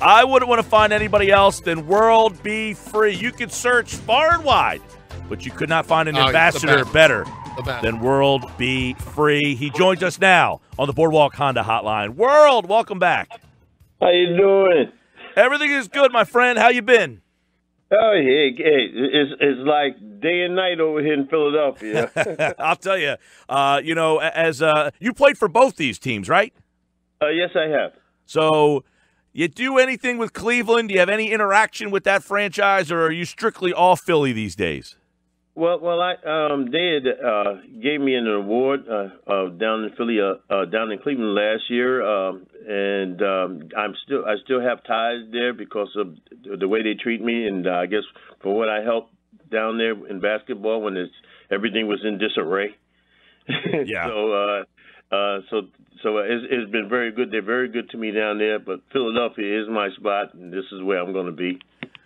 I wouldn't want to find anybody else than World Be Free. You could search far and wide, but you could not find an ambassador better than World Be Free. He joins us now on the Boardwalk Honda Hotline. World, welcome back. How you doing? Everything is good, my friend. How you been? Oh, hey, it's like day and night over here in Philadelphia. I'll tell you, as you played for both these teams, right? Yes, I have. So you do anything with Cleveland? Do you have any interaction with that franchise, or are you strictly all Philly these days? Well, they had gave me an award down in Philly, down in Cleveland last year, and I still have ties there because of the way they treat me, and I guess for what I helped down there in basketball when everything was in disarray. Yeah. So it's been very good. They're very good to me down there, but Philadelphia is my spot, and this is where I'm going to be.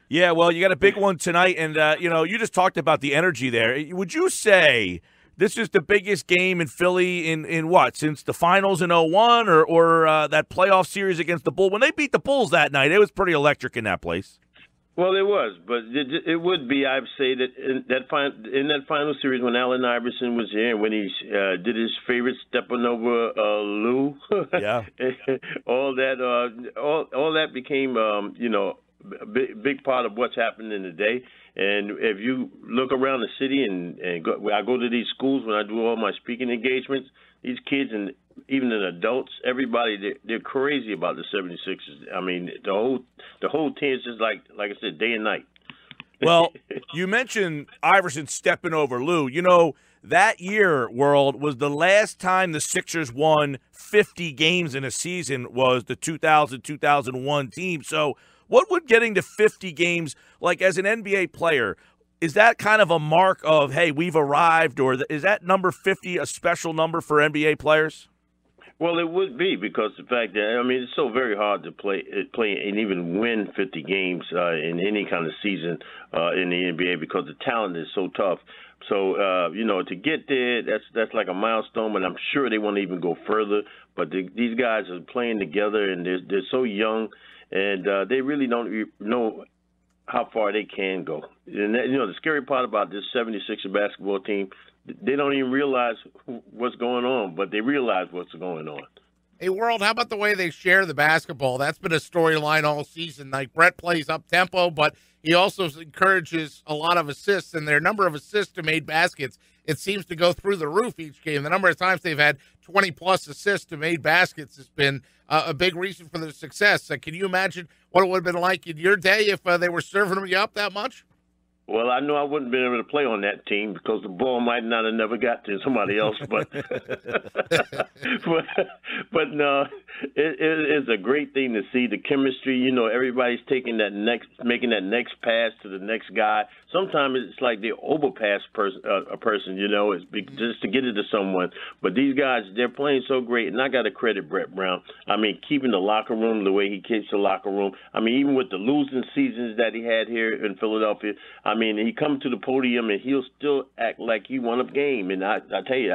Yeah, well, you got a big one tonight, and, you just talked about the energy there. Would you say this is the biggest game in Philly in what, since the finals in 2001 or that playoff series against the Bulls? When they beat the Bulls that night, it was pretty electric in that place. Well, it was, but it would be, I'd say, that in that final series when Allen Iverson was here and when he did his favorite stepping over Lou, yeah, all that became, a big part of what's happening today. And if you look around the city and I go to these schools when I do all my speaking engagements, these kids and even the adults, everybody, they're crazy about the 76ers. I mean, the whole team is just like I said, day and night. Well, you mentioned Iverson stepping over Lou. That year, World, was the last time the Sixers won 50 games in a season was the 2000-2001 team. So what would getting to 50 games, like as an NBA player, is that kind of a mark of, hey, we've arrived, or is that number 50 a special number for NBA players? Well, it would be because the fact that, it's so very hard to play and even win 50 games in any kind of season in the NBA because the talent is so tough. So, to get there, that's like a milestone, but I'm sure they want to even go further. But these guys are playing together, and they're so young, and they really don't know how far they can go. And the scary part about this 76er basketball team, they don't even realize what's going on, but they realize what's going on. Hey, World, how about the way they share the basketball? That's been a storyline all season. Like, Brett plays up-tempo, but he also encourages a lot of assists, and their number of assists to made baskets, it seems to go through the roof each game. The number of times they've had 20-plus assists to made baskets has been a big reason for their success. Can you imagine what it would have been like in your day if they were serving you up that much? Well, I know I wouldn't have been able to play on that team because the ball might not have never got to somebody else. But but no, it's a great thing to see the chemistry. Everybody's making that next pass to the next guy. Sometimes it's like they overpass a person, just to get it to someone. But these guys, they're playing so great, and I got to credit Brett Brown. Keeping the locker room the way he keeps the locker room. Even with the losing seasons that he had here in Philadelphia, he come to the podium and he'll still act like he won a game. And I tell you,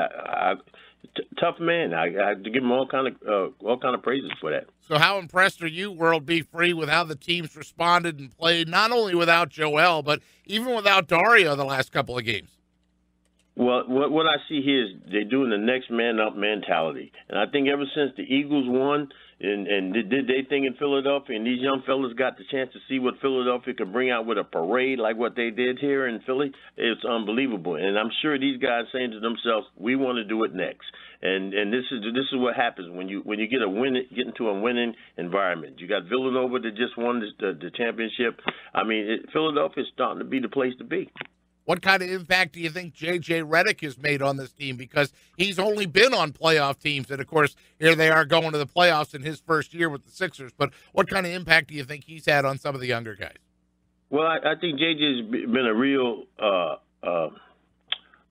tough man. I have to give him all kind of praises for that. So how impressed are you, World Be Free, with how the teams responded and played, not only without Joel, but even without Dario the last couple of games? Well, what I see here is they're doing the next man up mentality. And I think ever since the Eagles won and did their thing in Philadelphia, and these young fellas got the chance to see what Philadelphia could bring out with a parade like what they did here in Philly, it's unbelievable. And I'm sure these guys saying to themselves, we want to do it next. And this is what happens when you get into a winning environment. You got Villanova that just won the championship. Philadelphia is starting to be the place to be. What kind of impact do you think J.J. Redick has made on this team? Because he's only been on playoff teams, and, of course, here they are going to the playoffs in his first year with the Sixers. But what kind of impact do you think he's had on some of the younger guys? Well, I think J.J.'s been a real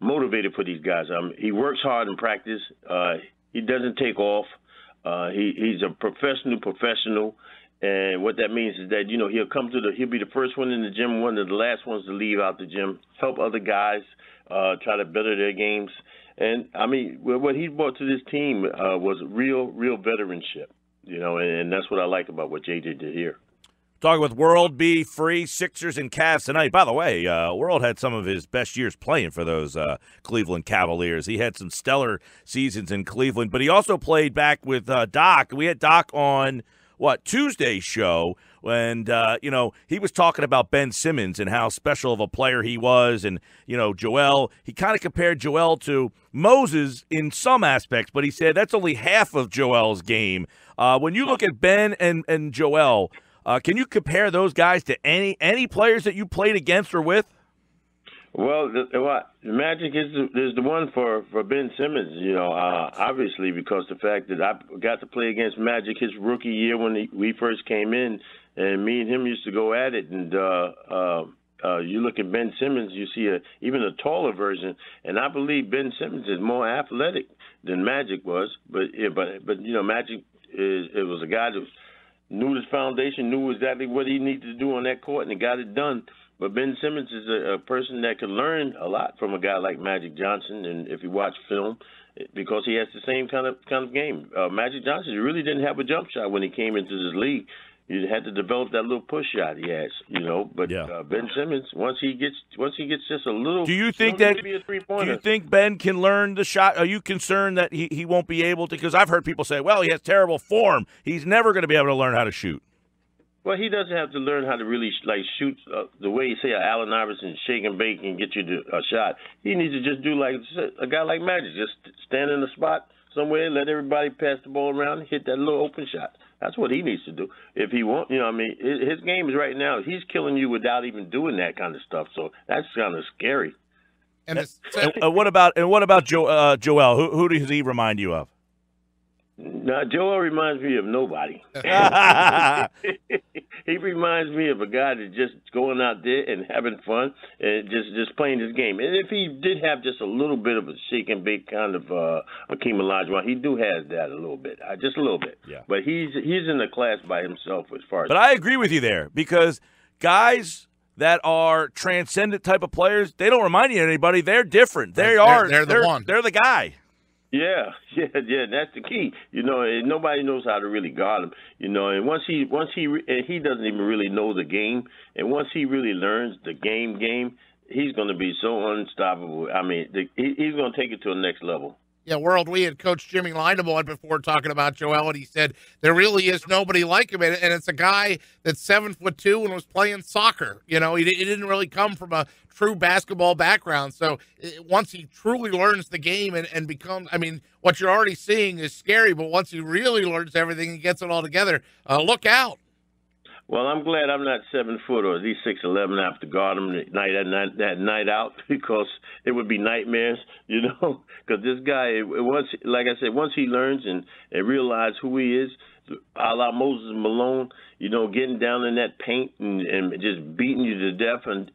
motivator for these guys. He works hard in practice. He doesn't take off. He's a professional. And what that means is that, he'll be the first one in the gym, one of the last ones to leave out the gym, help other guys try to better their games. And, what he brought to this team was real veteranship, and that's what I like about what JJ did here. Talking with World B. Free, Sixers and Cavs tonight. By the way, World had some of his best years playing for those Cleveland Cavaliers. He had some stellar seasons in Cleveland, but he also played back with Doc. We had Doc on, Tuesday's show, and, he was talking about Ben Simmons and how special of a player he was, and, Joel. He kind of compared Joel to Moses in some aspects, but he said that's only half of Joel's game. When you look at Ben and Joel, can you compare those guys to any players that you played against or with? Well, the Magic is the one for Ben Simmons, obviously, because the fact that I got to play against Magic his rookie year when we first came in, and me and him used to go at it. And you look at Ben Simmons, you see even a taller version, and I believe Ben Simmons is more athletic than Magic was. But Magic it was a guy that knew his foundation, knew exactly what he needed to do on that court, and he got it done. But Ben Simmons is a person that could learn a lot from a guy like Magic Johnson, and if you watch film, because he has the same kind of game. Magic Johnson really didn't have a jump shot when he came into this league. You had to develop that little push shot he has, But yeah. Ben Simmons, once he gets just a little, do you think Ben can learn the shot? Are you concerned that he won't be able to? Because I've heard people say, well, he has terrible form. He's never going to be able to learn how to shoot. Well, he doesn't have to learn how to really shoot the way you say Allen Iverson, shake and bake and get you a shot. He needs to just do like a guy like Magic, just stand in a spot somewhere, let everybody pass the ball around, and hit that little open shot. That's what he needs to do. If he won't, his game is right now, he's killing you without even doing that kind of stuff. So that's kind of scary. And what about Joel? Who does he remind you of? No, Joel reminds me of nobody. He reminds me of a guy that's just going out there and having fun and just playing his game. And if he did have just a little bit of a shake and bake kind of Akeem Olajuwon, he do have that a little bit, just a little bit. Yeah. But he's in a class by himself as far as. But I agree with you there, because guys that are transcendent type of players, they don't remind you of anybody. They're different. They're the one. They're the guy. Yeah, that's the key. And nobody knows how to really guard him. And once he doesn't even really know the game, and once he really learns the game, he's going to be so unstoppable. I mean, he's going to take it to the next level. Yeah, World, we had Coach Jimmy Lineable on before talking about Joel, and he said there really is nobody like him, and it's a guy that's 7'2" and was playing soccer. He didn't really come from a true basketball background. So once he truly learns the game and becomes, what you're already seeing is scary, but once he really learns everything and gets it all together, look out. Well, I'm glad I'm not 7 foot or at least 6'11" I have to guard him that night out, because it would be nightmares, because this guy, once he learns and realizes who he is, a la Moses Malone, getting down in that paint and just beating you to death, and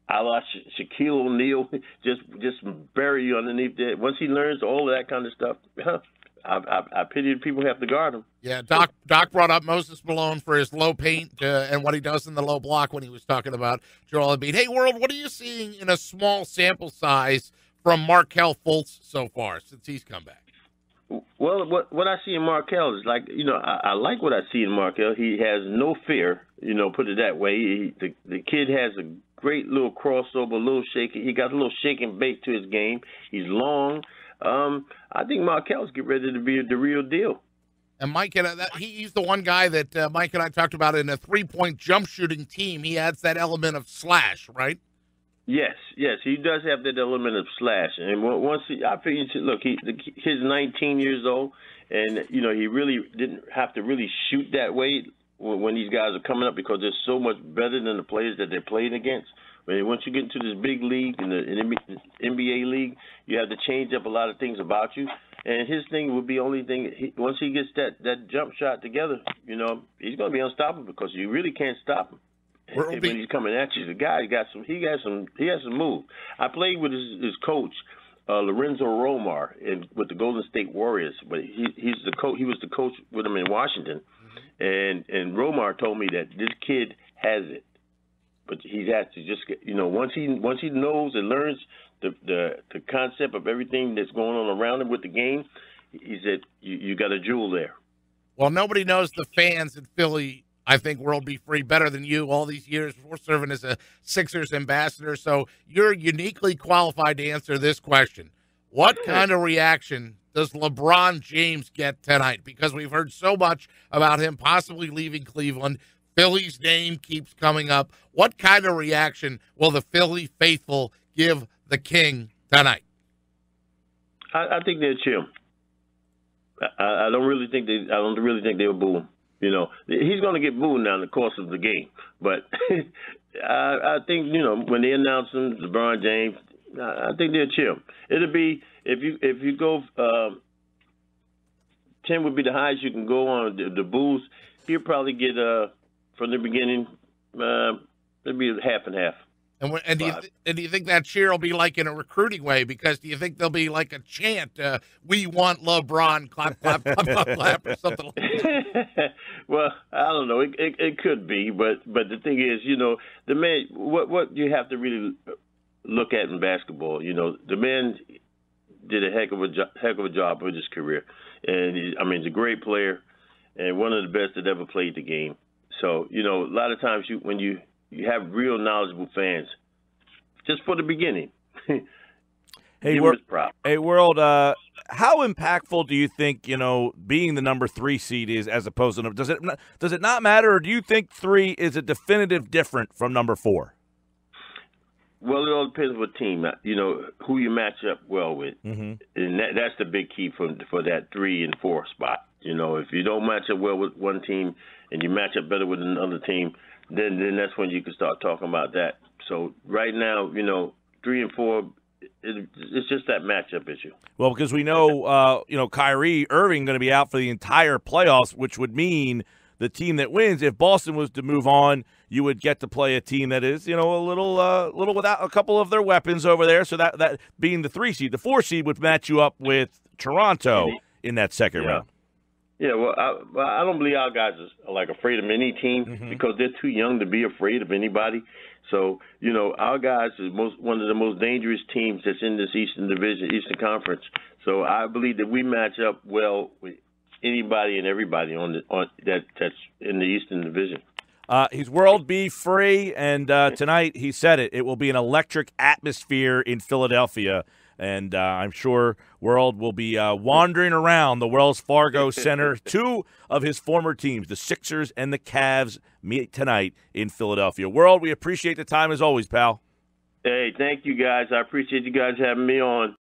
a la Shaquille O'Neal, just bury you underneath there. Once he learns all of that kind of stuff, I pity the people who have to guard him. Yeah, Doc brought up Moses Malone for his low paint and what he does in the low block when he was talking about Joel Embiid. Hey, World, what are you seeing in a small sample size from Markelle Fultz so far since he's come back? Well, what I see in Markelle is I like what I see in Markelle. He has no fear, put it that way. The kid has a great little crossover, a little shake. He got a little shake and bake to his game. He's long. I think Markelle's get ready to be the real deal. And Mike, he's the one guy that Mike and I talked about in a 3-point jump shooting team. He adds that element of slash, right? Yes, he does have that element of slash. And once I figured, look, he's 19 years old, and he really didn't have to really shoot that way when these guys are coming up, because they're so much better than the players that they're playing against. But once you get into this big league, in the NBA league, you have to change up a lot of things about you. And his thing would be once he gets that jump shot together, he's going to be unstoppable, because you really can't stop him. When he's coming at you, the guy he has some move. I played with his coach, Lorenzo Romar, with the Golden State Warriors, but he's the coach. He was the coach with him in Washington, and Romar told me that this kid has it, but he has to just once he knows and learns the concept of everything that's going on around him with the game, he said you got a jewel there. Well, nobody knows the fans in Philly I think World Be Free better than you all these years before serving as a Sixers ambassador. So you're uniquely qualified to answer this question. What kind of reaction does LeBron James get tonight? Because we've heard so much about him possibly leaving Cleveland. Philly's name keeps coming up. What kind of reaction will the Philly faithful give the King tonight? I think they'll chill. I don't really think they'll boo him. You know, he's going to get booed now in the course of the game. But I think, you know, when they announce him, LeBron James, I think they'll chill. It'll be if you go 10 would be the highest you can go on the boos. He'll probably get from the beginning. It'll be half and half. And do you think that cheer will be like in a recruiting way? Because do you think there'll be like a chant, "We want LeBron," clap, clap, clap, clap, clap, or something like that? Well, I don't know. It could be, but the thing is, you know, the man. What you have to really look at in basketball, you know, the man did a heck of a job with his career, and he's a great player and one of the best that ever played the game. So, you know, a lot of times when you have real knowledgeable fans, just for the beginning. Hey, World, how impactful do you think, you know, being the number 3 seed is as opposed to does it not matter, or do you think 3 is a definitive different from number 4? Well, it all depends what team, you know, who you match up well with, and that's the big key for that 3 and 4 spot. You know, if you don't match up well with one team and you match up better with another team, then that's when you can start talking about that. So right now, you know, 3 and 4, it's just that matchup issue. Well, because we know, Kyrie Irving going to be out for the entire playoffs, which would mean the team that wins, if Boston was to move on, you would get to play a team that is, you know, a little without a couple of their weapons over there. So that being the 3 seed, the 4 seed would match you up with Toronto in that second round. Yeah, well, I don't believe our guys are like afraid of any team because they're too young to be afraid of anybody. So, you know, our guys is one of the most dangerous teams that's in this Eastern Division, Eastern Conference. So I believe that we match up well with anybody and everybody that's in the Eastern Division. He's World Be Free, and tonight he said it. It will be an electric atmosphere in Philadelphia. And I'm sure World will be wandering around the Wells Fargo Center. 2 of his former teams, the Sixers and the Cavs, meet tonight in Philadelphia. World, we appreciate the time as always, pal. Hey, thank you guys. I appreciate you guys having me on.